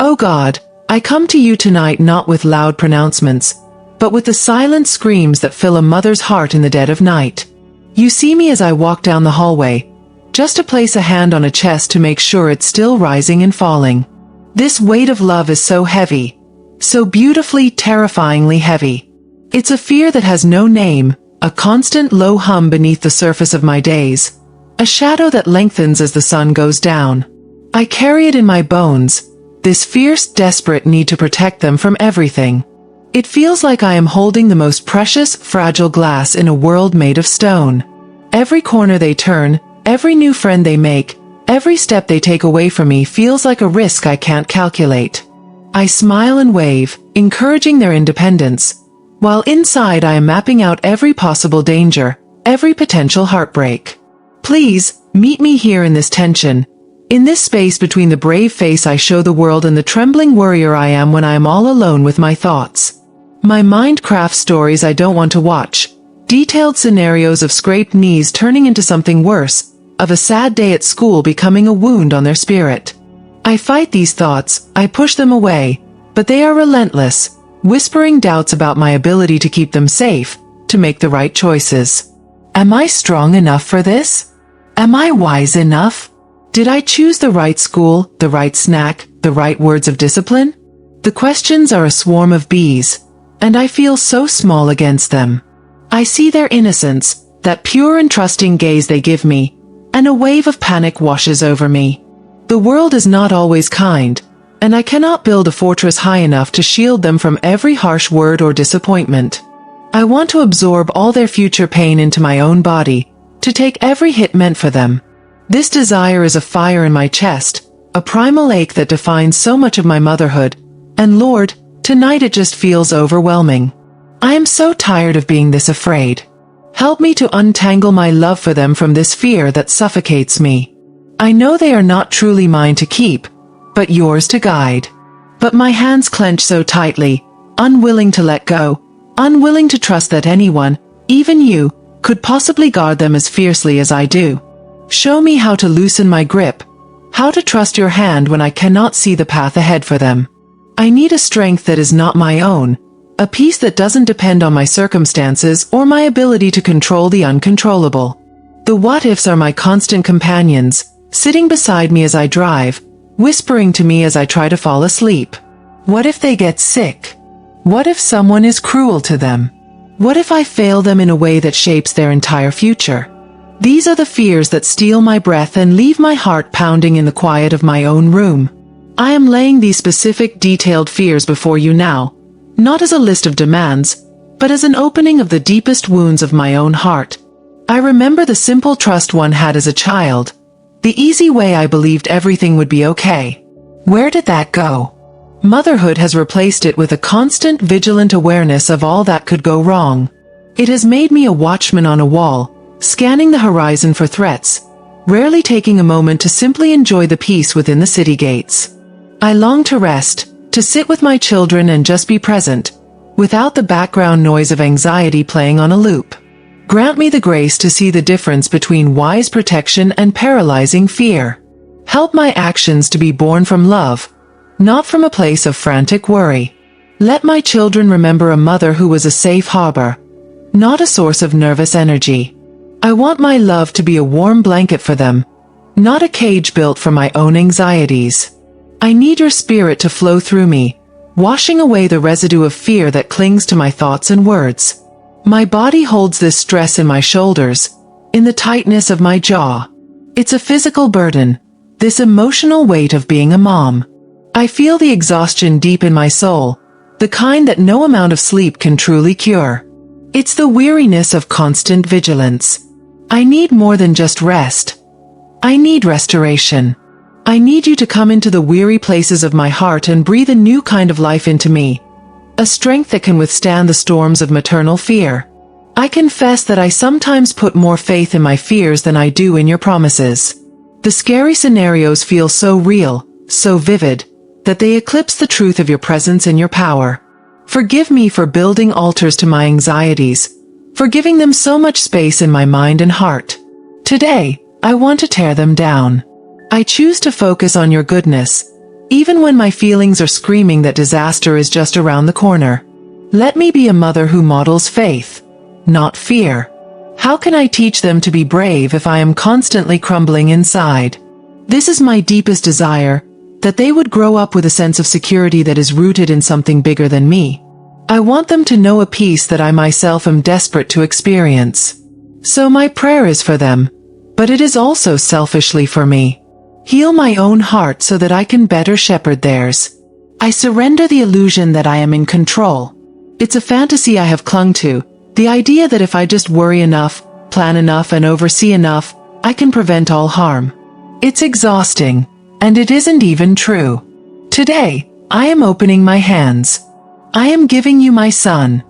Oh God, I come to you tonight not with loud pronouncements, but with the silent screams that fill a mother's heart in the dead of night. You see me as I walk down the hallway, just to place a hand on a chest to make sure it's still rising and falling. This weight of love is so heavy, so beautifully, terrifyingly heavy. It's a fear that has no name, a constant low hum beneath the surface of my days, a shadow that lengthens as the sun goes down. I carry it in my bones, this fierce, desperate need to protect them from everything. It feels like I am holding the most precious, fragile glass in a world made of stone. Every corner they turn, every new friend they make, every step they take away from me feels like a risk I can't calculate. I smile and wave, encouraging their independence, while inside I am mapping out every possible danger, every potential heartbreak. Please, meet me here in this tension, in this space between the brave face I show the world and the trembling warrior I am when I am all alone with my thoughts. My mind crafts stories I don't want to watch, detailed scenarios of scraped knees turning into something worse, of a sad day at school becoming a wound on their spirit. I fight these thoughts, I push them away, but they are relentless, whispering doubts about my ability to keep them safe, to make the right choices. Am I strong enough for this? Am I wise enough? Did I choose the right school, the right snack, the right words of discipline? The questions are a swarm of bees, and I feel so small against them. I see their innocence, that pure and trusting gaze they give me, and a wave of panic washes over me. The world is not always kind, and I cannot build a fortress high enough to shield them from every harsh word or disappointment. I want to absorb all their future pain into my own body, to take every hit meant for them. This desire is a fire in my chest, a primal ache that defines so much of my motherhood, and Lord, tonight it just feels overwhelming. I am so tired of being this afraid. Help me to untangle my love for them from this fear that suffocates me. I know they are not truly mine to keep, but yours to guide. But my hands clench so tightly, unwilling to let go, unwilling to trust that anyone, even you, could possibly guard them as fiercely as I do. Show me how to loosen my grip, how to trust your hand when I cannot see the path ahead for them. I need a strength that is not my own, a peace that doesn't depend on my circumstances or my ability to control the uncontrollable. The what-ifs are my constant companions, sitting beside me as I drive, whispering to me as I try to fall asleep. What if they get sick? What if someone is cruel to them? What if I fail them in a way that shapes their entire future? These are the fears that steal my breath and leave my heart pounding in the quiet of my own room. I am laying these specific, detailed fears before you now, not as a list of demands, but as an opening of the deepest wounds of my own heart. I remember the simple trust one had as a child, the easy way I believed everything would be okay. Where did that go? Motherhood has replaced it with a constant, vigilant awareness of all that could go wrong. It has made me a watchman on a wall, scanning the horizon for threats, rarely taking a moment to simply enjoy the peace within the city gates. I long to rest, to sit with my children and just be present, without the background noise of anxiety playing on a loop. Grant me the grace to see the difference between wise protection and paralyzing fear. Help my actions to be born from love, not from a place of frantic worry. Let my children remember a mother who was a safe harbor, not a source of nervous energy. I want my love to be a warm blanket for them, not a cage built for my own anxieties. I need your spirit to flow through me, washing away the residue of fear that clings to my thoughts and words. My body holds this stress in my shoulders, in the tightness of my jaw. It's a physical burden, this emotional weight of being a mom. I feel the exhaustion deep in my soul, the kind that no amount of sleep can truly cure. It's the weariness of constant vigilance. I need more than just rest. I need restoration. I need you to come into the weary places of my heart and breathe a new kind of life into me, a strength that can withstand the storms of maternal fear. I confess that I sometimes put more faith in my fears than I do in your promises. The scary scenarios feel so real, so vivid, that they eclipse the truth of your presence and your power. Forgive me for building altars to my anxieties, for giving them so much space in my mind and heart. Today, I want to tear them down. I choose to focus on your goodness, even when my feelings are screaming that disaster is just around the corner. Let me be a mother who models faith, not fear. How can I teach them to be brave if I am constantly crumbling inside? This is my deepest desire, that they would grow up with a sense of security that is rooted in something bigger than me. I want them to know a peace that I myself am desperate to experience. So my prayer is for them, but it is also selfishly for me. Heal my own heart so that I can better shepherd theirs. I surrender the illusion that I am in control. It's a fantasy I have clung to, the idea that if I just worry enough, plan enough and oversee enough, I can prevent all harm. It's exhausting, and it isn't even true. Today, I am opening my hands. I am giving you my son.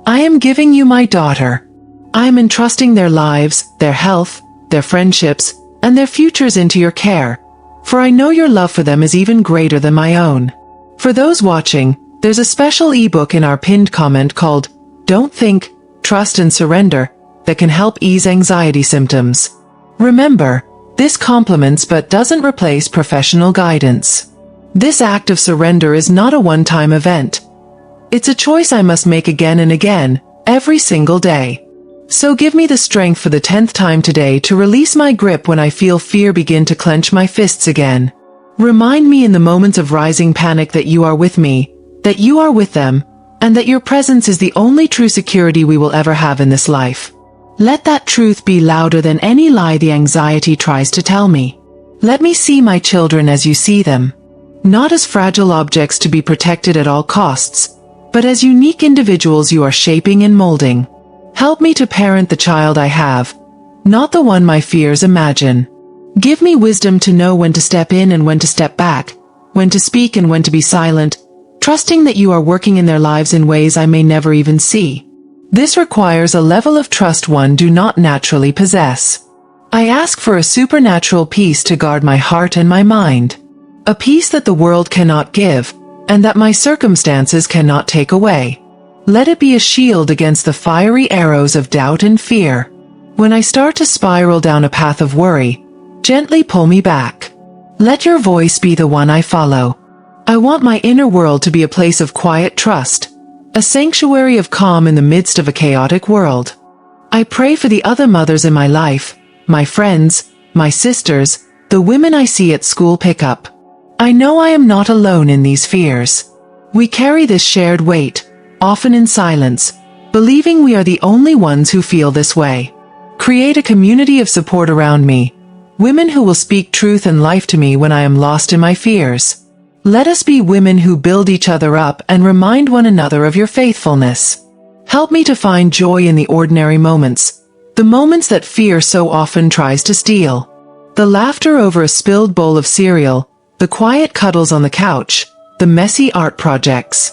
I am giving you my daughter. I am entrusting their lives, their health, their friendships, and their futures into your care, for I know your love for them is even greater than my own. For those watching, there's a special ebook in our pinned comment called Don't Think, Trust and Surrender that can help ease anxiety symptoms. Remember, this complements but doesn't replace professional guidance. This act of surrender is not a one-time event. It's a choice I must make again and again, every single day. So give me the strength for the 10th time today to release my grip when I feel fear begin to clench my fists again. Remind me in the moments of rising panic that you are with me, that you are with them, and that your presence is the only true security we will ever have in this life. Let that truth be louder than any lie the anxiety tries to tell me. Let me see my children as you see them. Not as fragile objects to be protected at all costs, but as unique individuals you are shaping and molding. Help me to parent the child I have, not the one my fears imagine. Give me wisdom to know when to step in and when to step back, when to speak and when to be silent, trusting that you are working in their lives in ways I may never even see. This requires a level of trust one do not naturally possess. I ask for a supernatural peace to guard my heart and my mind. A peace that the world cannot give, and that my circumstances cannot take away. Let it be a shield against the fiery arrows of doubt and fear. When I start to spiral down a path of worry, gently pull me back. Let your voice be the one I follow. I want my inner world to be a place of quiet trust, a sanctuary of calm in the midst of a chaotic world. I pray for the other mothers in my life, my friends, my sisters, the women I see at school pickup. I know I am not alone in these fears. We carry this shared weight, often in silence, believing we are the only ones who feel this way. Create a community of support around me, women who will speak truth and life to me when I am lost in my fears. Let us be women who build each other up and remind one another of your faithfulness. Help me to find joy in the ordinary moments, the moments that fear so often tries to steal. The laughter over a spilled bowl of cereal, the quiet cuddles on the couch, the messy art projects.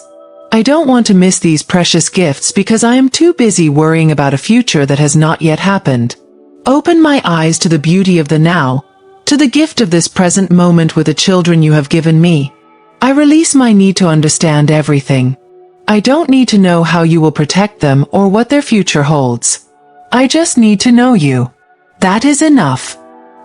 I don't want to miss these precious gifts because I am too busy worrying about a future that has not yet happened. Open my eyes to the beauty of the now, to the gift of this present moment with the children you have given me. I release my need to understand everything. I don't need to know how you will protect them or what their future holds. I just need to know you. That is enough.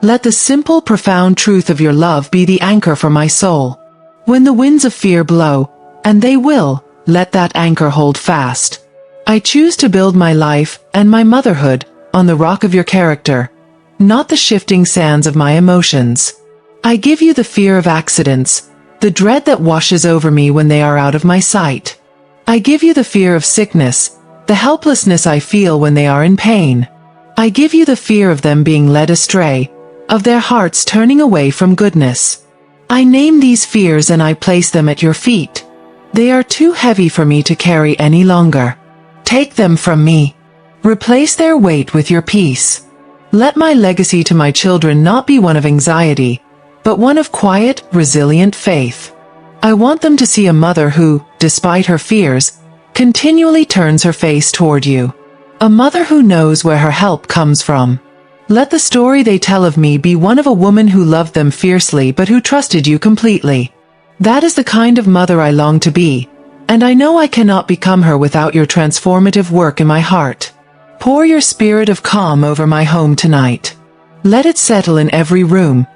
Let the simple, profound truth of your love be the anchor for my soul. When the winds of fear blow, and they will, let that anchor hold fast. I choose to build my life and my motherhood on the rock of your character, not the shifting sands of my emotions. I give you the fear of accidents, the dread that washes over me when they are out of my sight. I give you the fear of sickness, the helplessness I feel when they are in pain. I give you the fear of them being led astray, of their hearts turning away from goodness. I name these fears and I place them at your feet. They are too heavy for me to carry any longer. Take them from me. Replace their weight with your peace. Let my legacy to my children not be one of anxiety, but one of quiet, resilient faith. I want them to see a mother who, despite her fears, continually turns her face toward you. A mother who knows where her help comes from. Let the story they tell of me be one of a woman who loved them fiercely but who trusted you completely. That is the kind of mother I long to be, and I know I cannot become her without your transformative work in my heart. Pour your spirit of calm over my home tonight. Let it settle in every room,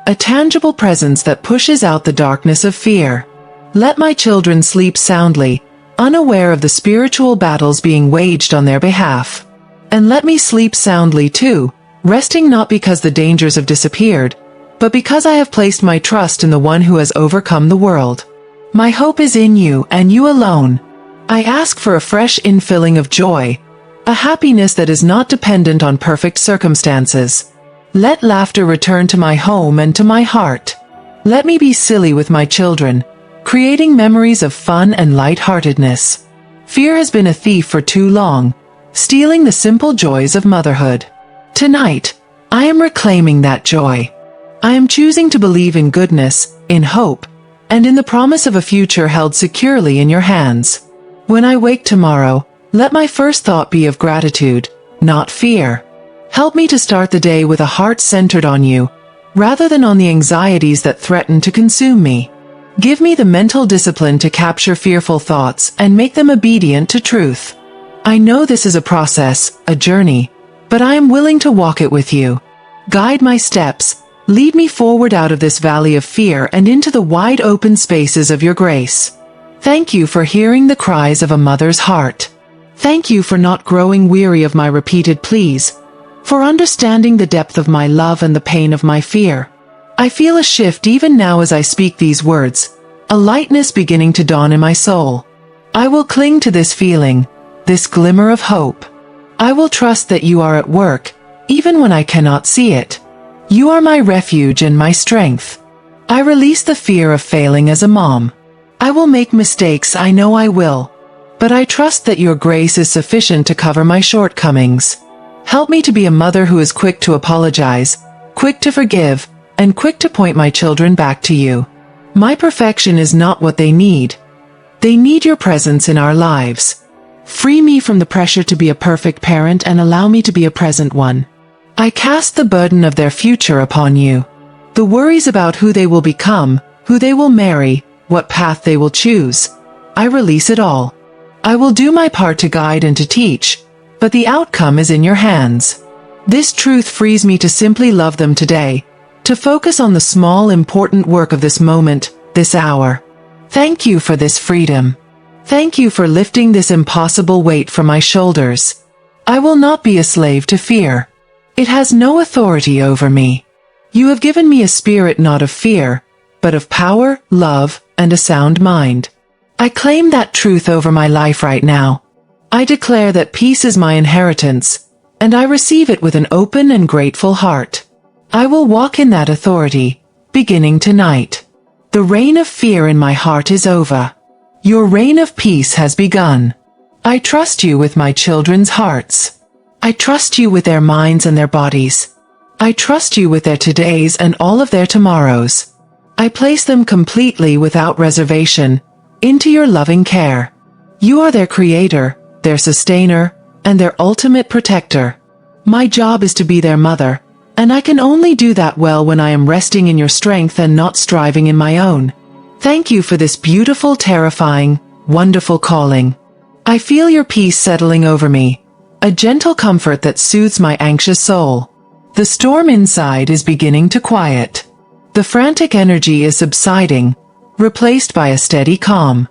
a tangible presence that pushes out the darkness of fear. Let my children sleep soundly, unaware of the spiritual battles being waged on their behalf. And let me sleep soundly too, resting not because the dangers have disappeared, but because I have placed my trust in the one who has overcome the world. My hope is in you and you alone. I ask for a fresh infilling of joy, a happiness that is not dependent on perfect circumstances. Let laughter return to my home and to my heart. Let me be silly with my children, creating memories of fun and light-heartedness. Fear has been a thief for too long, stealing the simple joys of motherhood. Tonight, I am reclaiming that joy. I am choosing to believe in goodness, in hope, and in the promise of a future held securely in your hands. When I wake tomorrow, let my first thought be of gratitude, not fear. Help me to start the day with a heart centered on you, rather than on the anxieties that threaten to consume me. Give me the mental discipline to capture fearful thoughts and make them obedient to truth. I know this is a process, a journey, but I am willing to walk it with you. Guide my steps, lead me forward out of this valley of fear and into the wide open spaces of your grace. Thank you for hearing the cries of a mother's heart. Thank you for not growing weary of my repeated pleas, for understanding the depth of my love and the pain of my fear. I feel a shift even now as I speak these words, a lightness beginning to dawn in my soul. I will cling to this feeling, this glimmer of hope. I will trust that you are at work, even when I cannot see it. You are my refuge and my strength. I release the fear of failing as a mom. I will make mistakes, I know I will. But I trust that your grace is sufficient to cover my shortcomings. Help me to be a mother who is quick to apologize, quick to forgive, and quick to point my children back to you. My perfection is not what they need. They need your presence in our lives. Free me from the pressure to be a perfect parent and allow me to be a present one. I cast the burden of their future upon you. The worries about who they will become, who they will marry, what path they will choose. I release it all. I will do my part to guide and to teach, but the outcome is in your hands. This truth frees me to simply love them today, to focus on the small, important work of this moment, this hour. Thank you for this freedom. Thank you for lifting this impossible weight from my shoulders. I will not be a slave to fear. It has no authority over me. You have given me a spirit not of fear, but of power, love, and a sound mind. I claim that truth over my life right now. I declare that peace is my inheritance, and I receive it with an open and grateful heart. I will walk in that authority, beginning tonight. The reign of fear in my heart is over. Your reign of peace has begun. I trust you with my children's hearts. I trust you with their minds and their bodies. I trust you with their todays and all of their tomorrows. I place them completely without reservation into your loving care. You are their creator, their sustainer, and their ultimate protector. My job is to be their mother, and I can only do that well when I am resting in your strength and not striving in my own. Thank you for this beautiful, terrifying, wonderful calling. I feel your peace settling over me, a gentle comfort that soothes my anxious soul. The storm inside is beginning to quiet. The frantic energy is subsiding, replaced by a steady calm.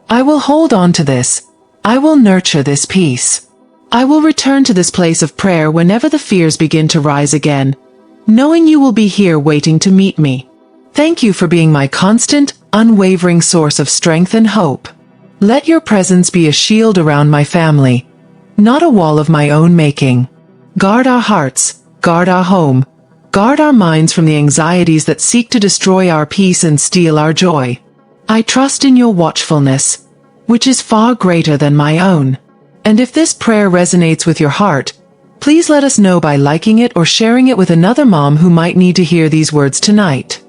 I will hold on to this. I will nurture this peace. I will return to this place of prayer whenever the fears begin to rise again, knowing you will be here waiting to meet me. Thank you for being my constant, unwavering source of strength and hope. Let your presence be a shield around my family, not a wall of my own making. Guard our hearts, guard our home, guard our minds from the anxieties that seek to destroy our peace and steal our joy. I trust in your watchfulness, which is far greater than my own. And if this prayer resonates with your heart, please let us know by liking it or sharing it with another mom who might need to hear these words tonight.